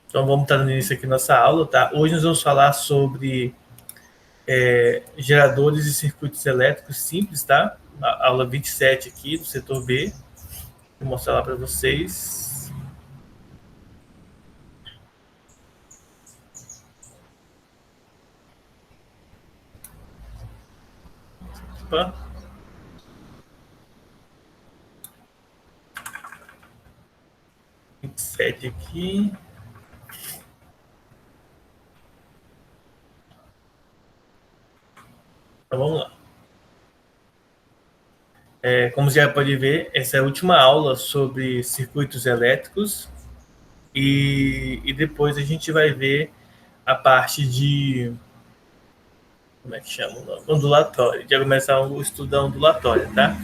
Então, vamos estar dando início aqui à nossa aula, tá? Hoje nós vamos falar sobre geradores e circuitos elétricos simples, tá? A aula 27 aqui, do setor B. Vou mostrar lá para vocês. Opa. Sete aqui. Então, vamos lá. Como você já pode ver, essa é a última aula sobre circuitos elétricos e depois a gente vai ver a parte de, como é que chama? Ondulatório. Já começar o estudo da ondulatória, tá?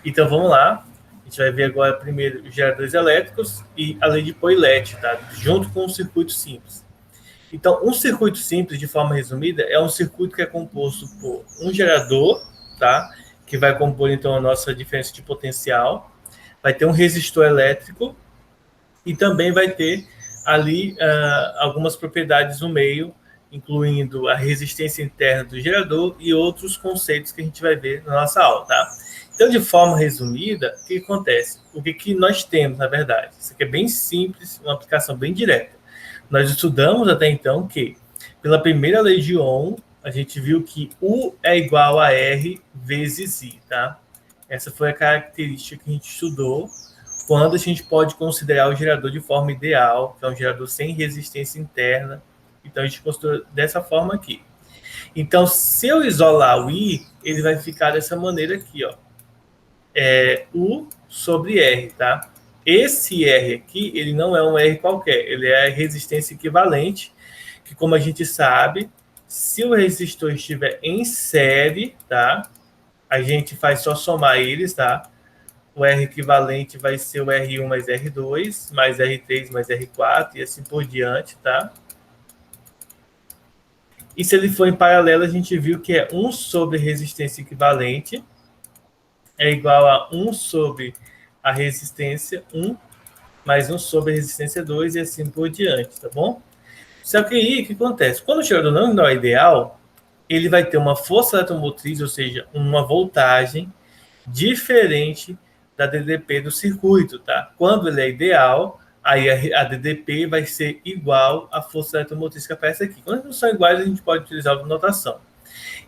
Então vamos lá. A gente vai ver agora primeiro os geradores elétricos e a lei de Poilet, tá? Junto com um circuito simples. Então, um circuito simples, de forma resumida, é um circuito que é composto por um gerador, tá? Que vai compor, então, a nossa diferença de potencial. Vai ter um resistor elétrico e também vai ter ali algumas propriedades no meio, incluindo a resistência interna do gerador e outros conceitos que a gente vai ver na nossa aula, tá? Então, de forma resumida, o que acontece? O que nós temos, na verdade? Isso aqui é bem simples, uma aplicação bem direta. Nós estudamos até então que, pela primeira lei de Ohm, a gente viu que U é igual a R vezes I, tá? Essa foi a característica que a gente estudou quando a gente pode considerar o gerador de forma ideal, que é um gerador sem resistência interna. Então, a gente considerou dessa forma aqui. Então, se eu isolar o I, ele vai ficar dessa maneira aqui, ó. U sobre R, tá? Esse R aqui, ele não é um R qualquer, ele é a resistência equivalente, que como a gente sabe, se o resistor estiver em série, tá? A gente faz só somar eles, tá? O R equivalente vai ser o R1 mais R2, mais R3 mais R4, e assim por diante, tá? E se ele for em paralelo, a gente viu que é 1 sobre resistência equivalente, é igual a 1 sobre a resistência 1, mais 1 sobre a resistência 2, e assim por diante, tá bom? Só que aí, o que acontece? Quando o gerador não é ideal, ele vai ter uma força eletromotriz, ou seja, uma voltagem diferente da DDP do circuito, tá? Quando ele é ideal, aí a DDP vai ser igual à força eletromotriz que aparece aqui. Quando não são iguais, a gente pode utilizar a notação.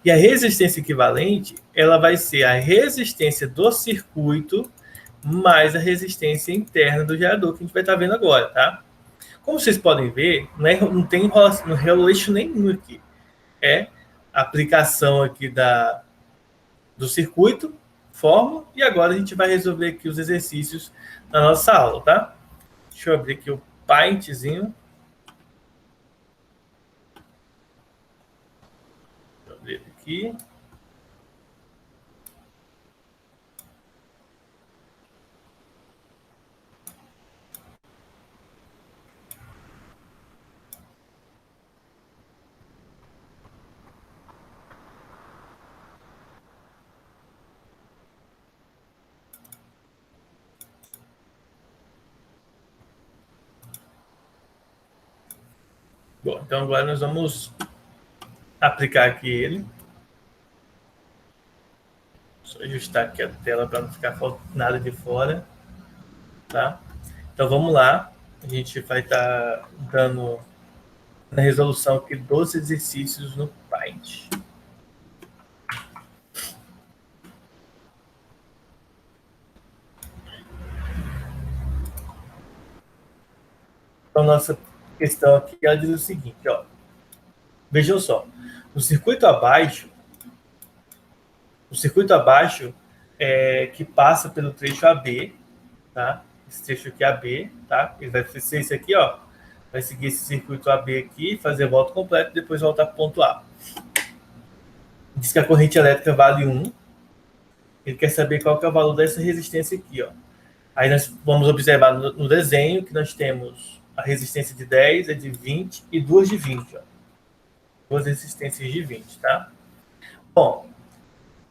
E a resistência equivalente, ela vai ser a resistência do circuito mais a resistência interna do gerador, que a gente vai estar vendo agora, tá? Como vocês podem ver, não tem enrolação nenhum aqui. É a aplicação aqui do circuito, fórmula, e agora a gente vai resolver aqui os exercícios da nossa aula, tá? Deixa eu abrir aqui o Paintzinho. Deixa eu abrir aqui. Bom, então agora nós vamos aplicar aqui ele. Só ajustar aqui a tela para não ficar nada de fora, tá? Então vamos lá. A gente vai estar dando na resolução aqui 12 exercícios no Paint. Então, nossa questão aqui, ela diz o seguinte, ó. Vejam só, o circuito abaixo que passa pelo trecho AB, tá? Esse trecho aqui AB, tá? Ele vai ser esse aqui, ó. Vai seguir esse circuito AB aqui, fazer a volta completa e depois voltar para o ponto A. Diz que a corrente elétrica vale 1. Ele quer saber qual que é o valor dessa resistência aqui, ó. Aí nós vamos observar no desenho que nós temos a resistência de 10, a de 20 e duas de 20, ó. Duas resistências de 20, tá? Bom,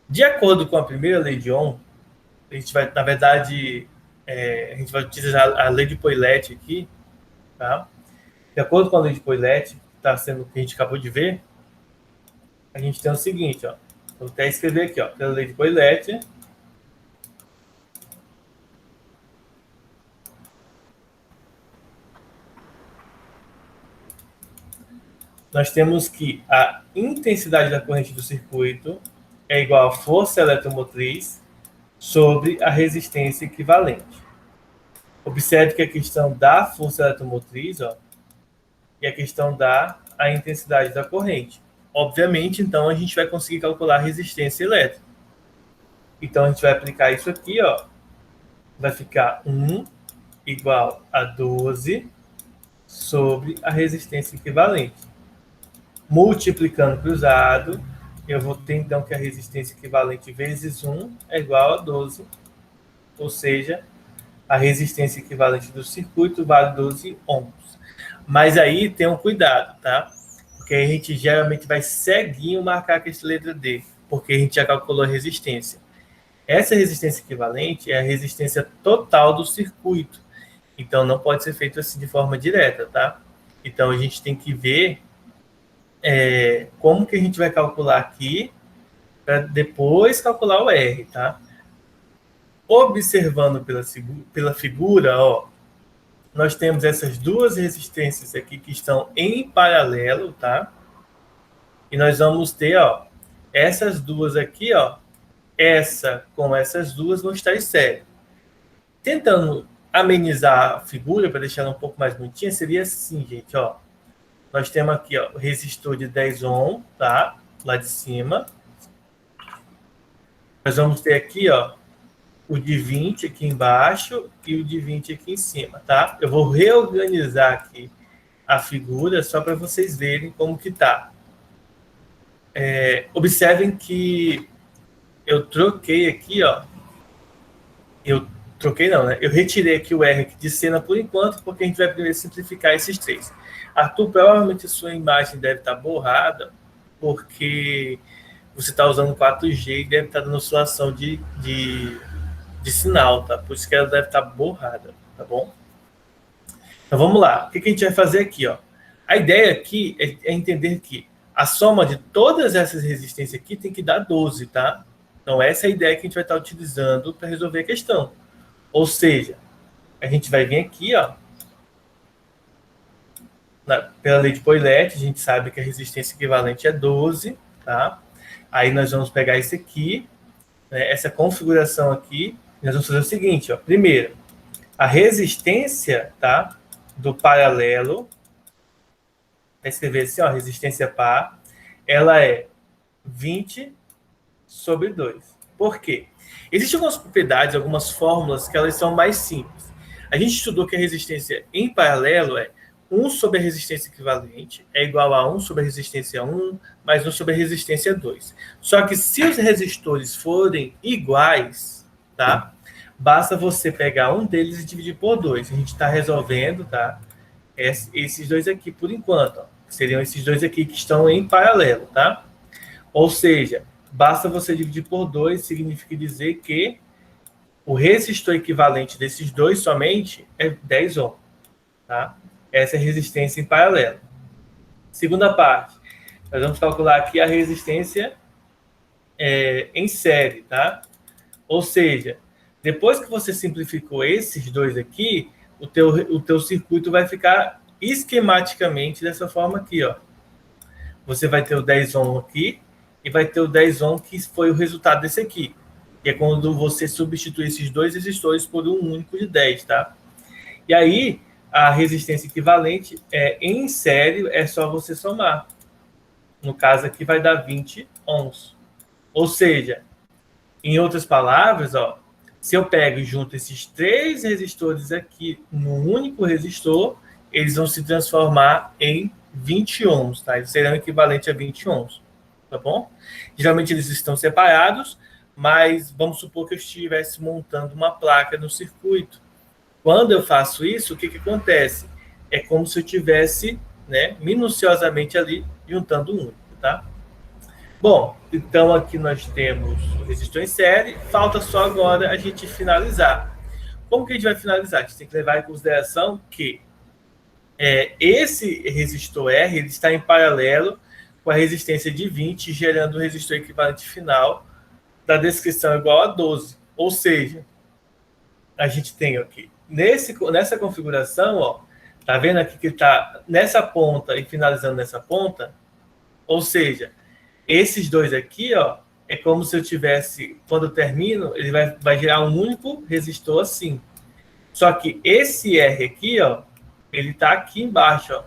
de acordo com a primeira lei de Ohm, a gente vai, na verdade, a gente vai utilizar a lei de Poilet aqui, tá? De acordo com a lei de Poilet, que está sendo o que a gente acabou de ver, a gente tem o seguinte, ó. Vou até escrever aqui, ó, pela lei de Poilet, nós temos que a intensidade da corrente do circuito é igual à força eletromotriz sobre a resistência equivalente. Observe que a questão da força eletromotriz, ó, e a questão da a intensidade da corrente. Obviamente, então, a gente vai conseguir calcular a resistência elétrica. Então, a gente vai aplicar isso aqui, ó. Vai ficar 1 igual a 12 sobre a resistência equivalente. Multiplicando cruzado, eu vou ter, então, que a resistência equivalente vezes 1 é igual a 12. Ou seja, a resistência equivalente do circuito vale 12 ohms. Mas aí tem um cuidado, tá? Porque a gente geralmente vai ceguinho marcar com essa letra D, porque a gente já calculou a resistência. Essa resistência equivalente é a resistência total do circuito. Então, não pode ser feito assim de forma direta, tá? Então, a gente tem que ver como que a gente vai calcular aqui para depois calcular o R, tá? Observando pela figura, ó, nós temos essas duas resistências aqui que estão em paralelo, tá? E nós vamos ter, ó, essas duas aqui, ó, essa com essas duas vão estar em série. Tentando amenizar a figura, para deixar ela um pouco mais bonitinha, seria assim, gente, ó. Nós temos aqui, ó, o resistor de 10 ohms, tá? Lá de cima. Nós vamos ter aqui, ó, o de 20 aqui embaixo e o de 20 aqui em cima, tá? Eu vou reorganizar aqui a figura só para vocês verem como que tá. Observem que eu troquei aqui, ó. Eu troquei não, né? Eu retirei aqui o R aqui de cena por enquanto, porque a gente vai primeiro simplificar esses três. Arthur, provavelmente a sua imagem deve estar borrada, porque você está usando 4G e deve estar dando oscilação de sinal, tá? Por isso que ela deve estar borrada, tá bom? Então vamos lá. O que a gente vai fazer aqui, ó? A ideia aqui é entender que a soma de todas essas resistências aqui tem que dar 12, tá? Então essa é a ideia que a gente vai estar utilizando para resolver a questão. Ou seja, a gente vai vir aqui, ó, pela lei de Poilet, a gente sabe que a resistência equivalente é 12, tá? Aí nós vamos pegar esse aqui, né, essa configuração aqui, nós vamos fazer o seguinte, ó. Primeiro, a resistência, tá, do paralelo, vai escrever assim, ó, resistência par, ela é 20 sobre 2. Por quê? Existem algumas propriedades, algumas fórmulas que elas são mais simples. A gente estudou que a resistência em paralelo é 1 sobre a resistência equivalente é igual a 1 sobre a resistência 1 mais 1 sobre a resistência 2. Só que se os resistores forem iguais, tá? Basta você pegar um deles e dividir por 2. A gente está resolvendo, tá? Esses dois aqui por enquanto, ó. Seriam esses dois aqui que estão em paralelo, tá? Ou seja, basta você dividir por 2, significa dizer que o resistor equivalente desses dois somente é 10 ohms, tá? Essa é a resistência em paralelo. Segunda parte, nós vamos calcular aqui a resistência em série, tá? Ou seja, depois que você simplificou esses dois aqui, o teu circuito vai ficar esquematicamente dessa forma aqui, ó. Você vai ter o 10 ohm aqui e vai ter o 10 ohm que foi o resultado desse aqui. Que é quando você substitui esses dois resistores por um único de 10, tá? E aí, a resistência equivalente em série é só você somar. No caso aqui vai dar 20 ohms. Ou seja, em outras palavras, ó, se eu pego e junto esses três resistores aqui num único resistor, eles vão se transformar em 20 ohms, tá? Eles serão equivalentes a 20 ohms, tá bom? Geralmente eles estão separados, mas vamos supor que eu estivesse montando uma placa no circuito. Quando eu faço isso, o que acontece? É como se eu tivesse, né, minuciosamente ali juntando um único, tá? Bom, então aqui nós temos o resistor em série, falta só agora a gente finalizar. Como que a gente vai finalizar? A gente tem que levar em consideração que esse resistor R ele está em paralelo com a resistência de 20, gerando o resistor equivalente final da descrição igual a 12. Ou seja, a gente tem aqui, nessa configuração, ó, tá vendo aqui que está nessa ponta e finalizando nessa ponta? Ou seja, esses dois aqui, ó, é como se eu tivesse, quando eu termino, ele vai gerar um único resistor assim. Só que esse R aqui, ó, ele está aqui embaixo, ó.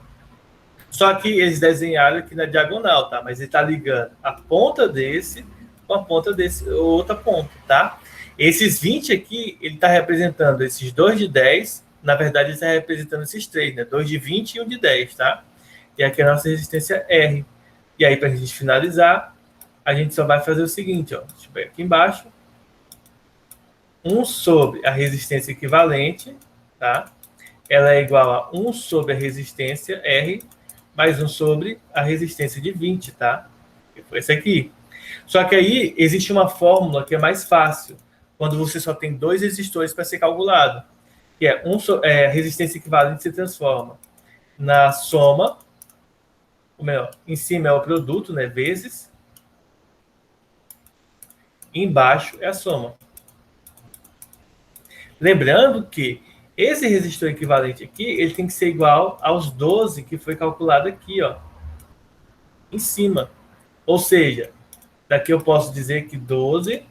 Só que eles desenharam aqui na diagonal, tá? Mas ele está ligando a ponta desse com a ponta desse, outra ponta, tá? Esses 20 aqui, ele está representando esses dois de 10. Na verdade, ele está representando esses três, né? Dois de 20 e um de 10, tá? E aqui é a nossa resistência R. E aí, para a gente finalizar, a gente só vai fazer o seguinte, ó. Deixa eu ver aqui embaixo. 1 sobre a resistência equivalente, tá? Ela é igual a 1 sobre a resistência R, mais 1 sobre a resistência de 20, tá? Que foi esse aqui. Só que aí existe uma fórmula que é mais fácil, quando você só tem dois resistores para ser calculado, que é a resistência equivalente se transforma na soma, ou melhor, em cima é o produto, né, vezes, embaixo é a soma. Lembrando que esse resistor equivalente aqui, ele tem que ser igual aos 12 que foi calculado aqui, ó, em cima. Ou seja, daqui eu posso dizer que 12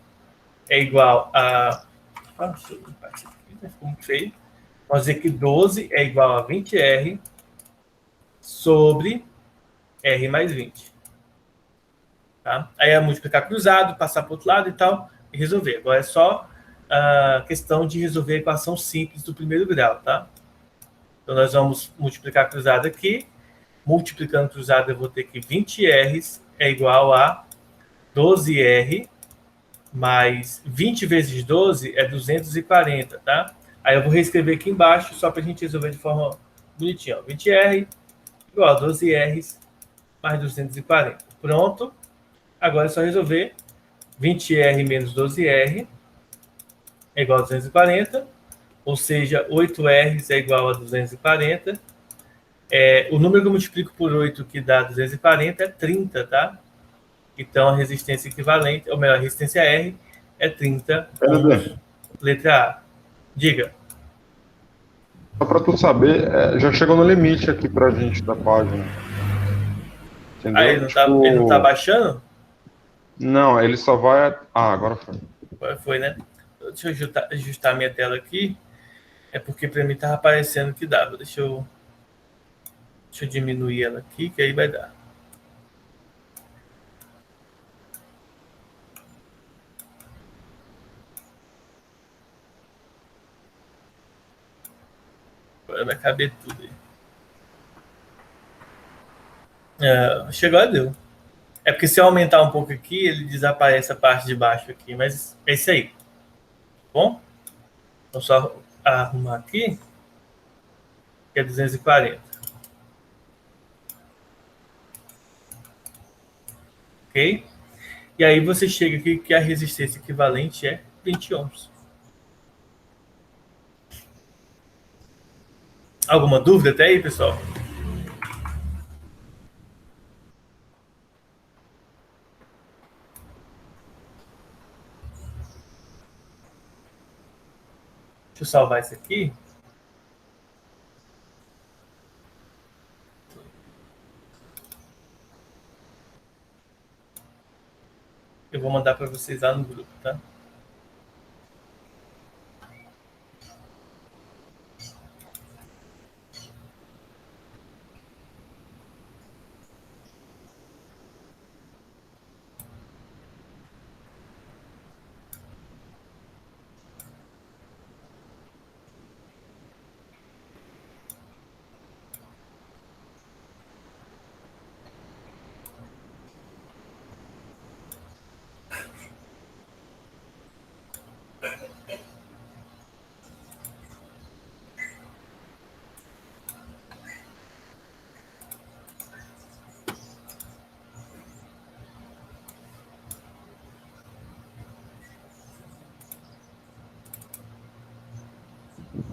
é igual a... deixa eu limpar isso aqui, ficou muito feio. Posso dizer que 12 é igual a 20R sobre R mais 20. Tá? Aí é multiplicar cruzado, passar para o outro lado e tal, e resolver. Agora é só a questão de resolver a equação simples do primeiro grau, tá? Então, nós vamos multiplicar cruzado aqui. Multiplicando cruzado, eu vou ter que 20R é igual a 12R mais 20 vezes 12 é 240, tá? Aí eu vou reescrever aqui embaixo, só para a gente resolver de forma bonitinha. 20R igual a 12R mais 240. Pronto. Agora é só resolver. 20R menos 12R é igual a 240. Ou seja, 8R é igual a 240. O número que eu multiplico por 8 que dá 240 é 30, tá? Então, a resistência equivalente, ou melhor, a resistência R é 30 ohms. Letra A. Diga. Só para tu saber, já chegou no limite aqui pra gente da página. Entendeu? Ele não tá baixando? Não, ele só vai... agora foi. Agora foi, né? Deixa eu ajustar minha tela aqui. É porque para mim tava aparecendo que dava. Deixa eu diminuir ela aqui, que aí vai dar. Agora vai caber tudo aí. Chegou, deu. É porque se eu aumentar um pouco aqui, ele desaparece a parte de baixo aqui. Mas é isso aí. Bom? Vou só arrumar aqui. Que é 240. Ok? E aí você chega aqui que a resistência equivalente é 20 ohms. Alguma dúvida até aí, pessoal? Deixa eu salvar isso aqui. Eu vou mandar para vocês lá no grupo, tá?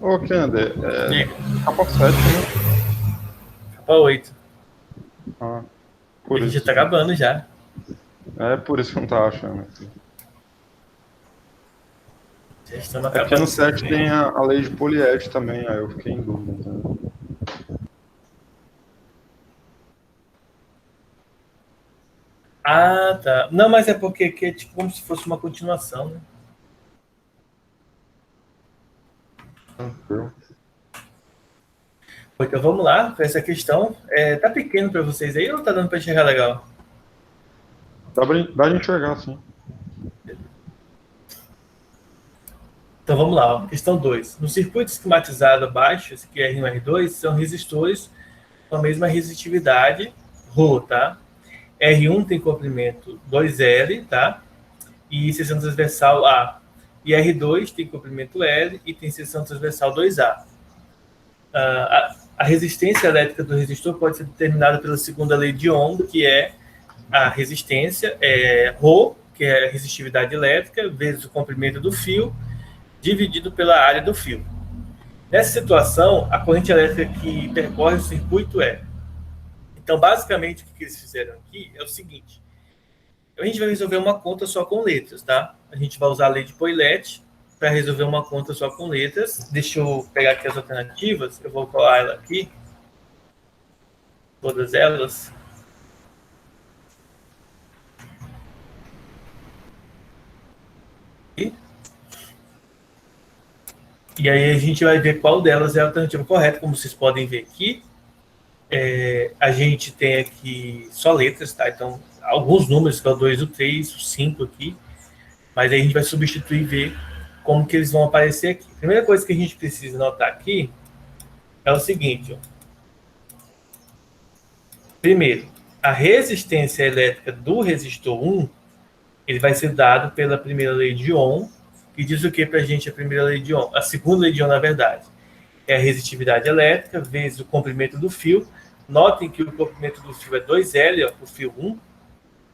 Ô, Kender, capa 7, né? para 8. Ah, A por gente já isso. está acabando já. É por isso que eu não tava achando aqui. Já estamos É porque acabando. no 7 tem a lei de Poliete também, aí eu fiquei em dúvida, entendeu? Ah, tá. Não, mas é porque aqui é tipo como se fosse uma continuação, né? Tranquilo. Então vamos lá para essa questão. Tá pequeno para vocês aí ou tá dando para enxergar legal? Dá de enxergar, assim. Então vamos lá, ó. Questão 2. No circuito esquematizado abaixo, esse aqui é R1 e R2, são resistores com a mesma resistividade, ρ, tá? R1 tem comprimento 2L, tá? E seção transversal A. E R2 tem comprimento L e tem seção transversal 2A. A resistência elétrica do resistor pode ser determinada pela segunda lei de Ohm, que é a resistência, ρ, que é a resistividade elétrica, vezes o comprimento do fio, dividido pela área do fio. Nessa situação, a corrente elétrica que percorre o circuito é. Então, basicamente, o que eles fizeram aqui é o seguinte: a gente vai resolver uma conta só com letras, tá? A gente vai usar a lei de Poilet para resolver uma conta só com letras. Deixa eu pegar aqui as alternativas, eu vou colar ela aqui, todas elas. E aí a gente vai ver qual delas é a alternativa correta. Como vocês podem ver aqui, a gente tem aqui só letras, tá? Então, alguns números, que é o 2, o 3, o 5 aqui. Mas aí a gente vai substituir e ver como que eles vão aparecer aqui. A primeira coisa que a gente precisa notar aqui é o seguinte. Ó. Primeiro, a resistência elétrica do resistor 1, ele vai ser dado pela primeira lei de Ohm, que diz o que para a gente a primeira lei de Ohm? A segunda lei de Ohm, na verdade, é a resistitividade elétrica vezes o comprimento do fio. Notem que o comprimento do fio é 2L, ó, o fio 1.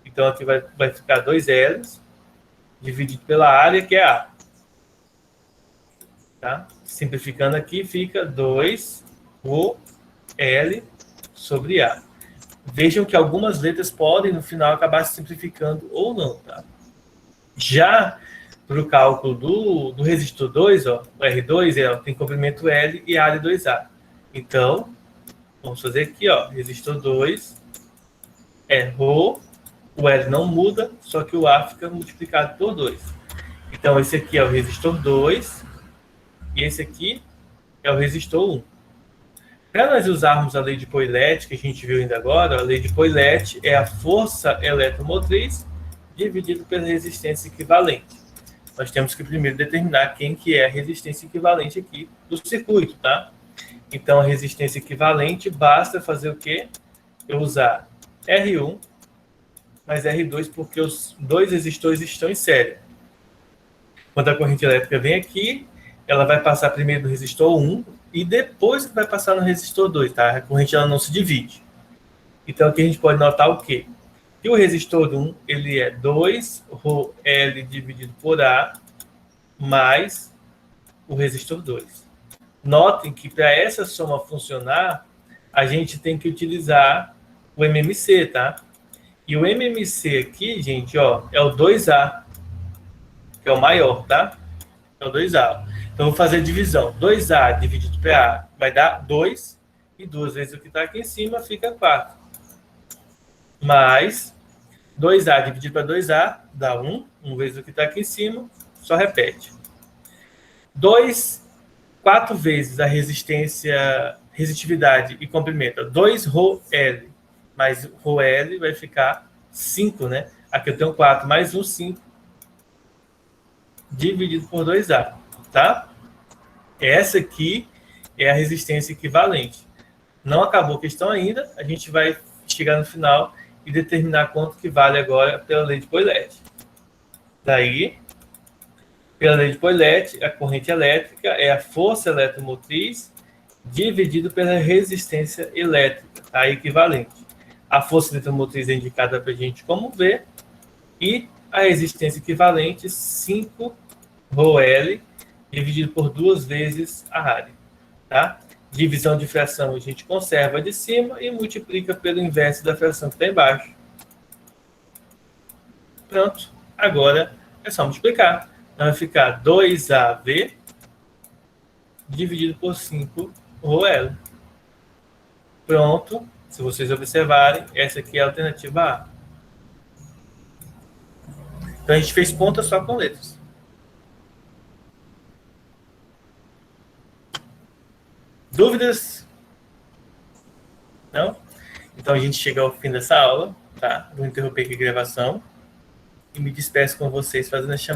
Então aqui vai ficar 2L dividido pela área, que é A. Tá? Simplificando aqui, fica 2 ρ L sobre A. Vejam que algumas letras podem, no final, acabar se simplificando ou não. Tá? Já para o cálculo do resistor 2, ó, o R2 tem comprimento L e área 2A. Então, vamos fazer aqui, ó, resistor 2 é ρ, o L não muda, só que o A fica multiplicado por 2. Então, esse aqui é o resistor 2 e esse aqui é o resistor 1. Para nós usarmos a lei de Poilet, que a gente viu ainda agora, a lei de Poilet é a força eletromotriz dividido pela resistência equivalente. Nós temos que primeiro determinar quem que é a resistência equivalente aqui do circuito, tá? Então, a resistência equivalente basta fazer o quê? Eu usar R1 mais R2, porque os dois resistores estão em série. Quando a corrente elétrica vem aqui, ela vai passar primeiro no resistor 1 e depois que vai passar no resistor 2, tá? A corrente ela não se divide. Então aqui a gente pode notar o quê? Que o resistor 1, ele é 2 ρL dividido por A mais o resistor 2. Notem que para essa soma funcionar, a gente tem que utilizar o MMC, tá? E o MMC aqui, gente, ó, é o 2A, que é o maior, tá? É o 2A. Então, vou fazer a divisão. 2A dividido por A vai dar 2. E 2 vezes o que está aqui em cima fica 4. Mais 2A dividido para 2A dá 1. 1 vezes o que está aqui em cima, só repete. 4 vezes a resistitividade e comprimento. 2 ρL mais ρL vai ficar 5, né? Aqui eu tenho 4 mais 1, 5. Dividido por 2A, tá? Essa aqui é a resistência equivalente. Não acabou a questão ainda, a gente vai chegar no final e determinar quanto que vale agora pela lei de Poilet. Daí, pela lei de Poilet, a corrente elétrica é a força eletromotriz dividido pela resistência elétrica, a equivalente. A força eletromotriz é indicada para a gente como V e a resistência equivalente 5 ρL dividido por 2 vezes a área. Tá? Divisão de fração a gente conserva a de cima e multiplica pelo inverso da fração que está embaixo. Pronto. Agora é só multiplicar. Então vai ficar 2AV dividido por 5 rho L. Pronto. Se vocês observarem, essa aqui é a alternativa A. Então a gente fez conta só com letras. Dúvidas? Não? Então a gente chega ao fim dessa aula, tá? Vou interromper aqui a gravação e me despeço com vocês fazendo a chamada.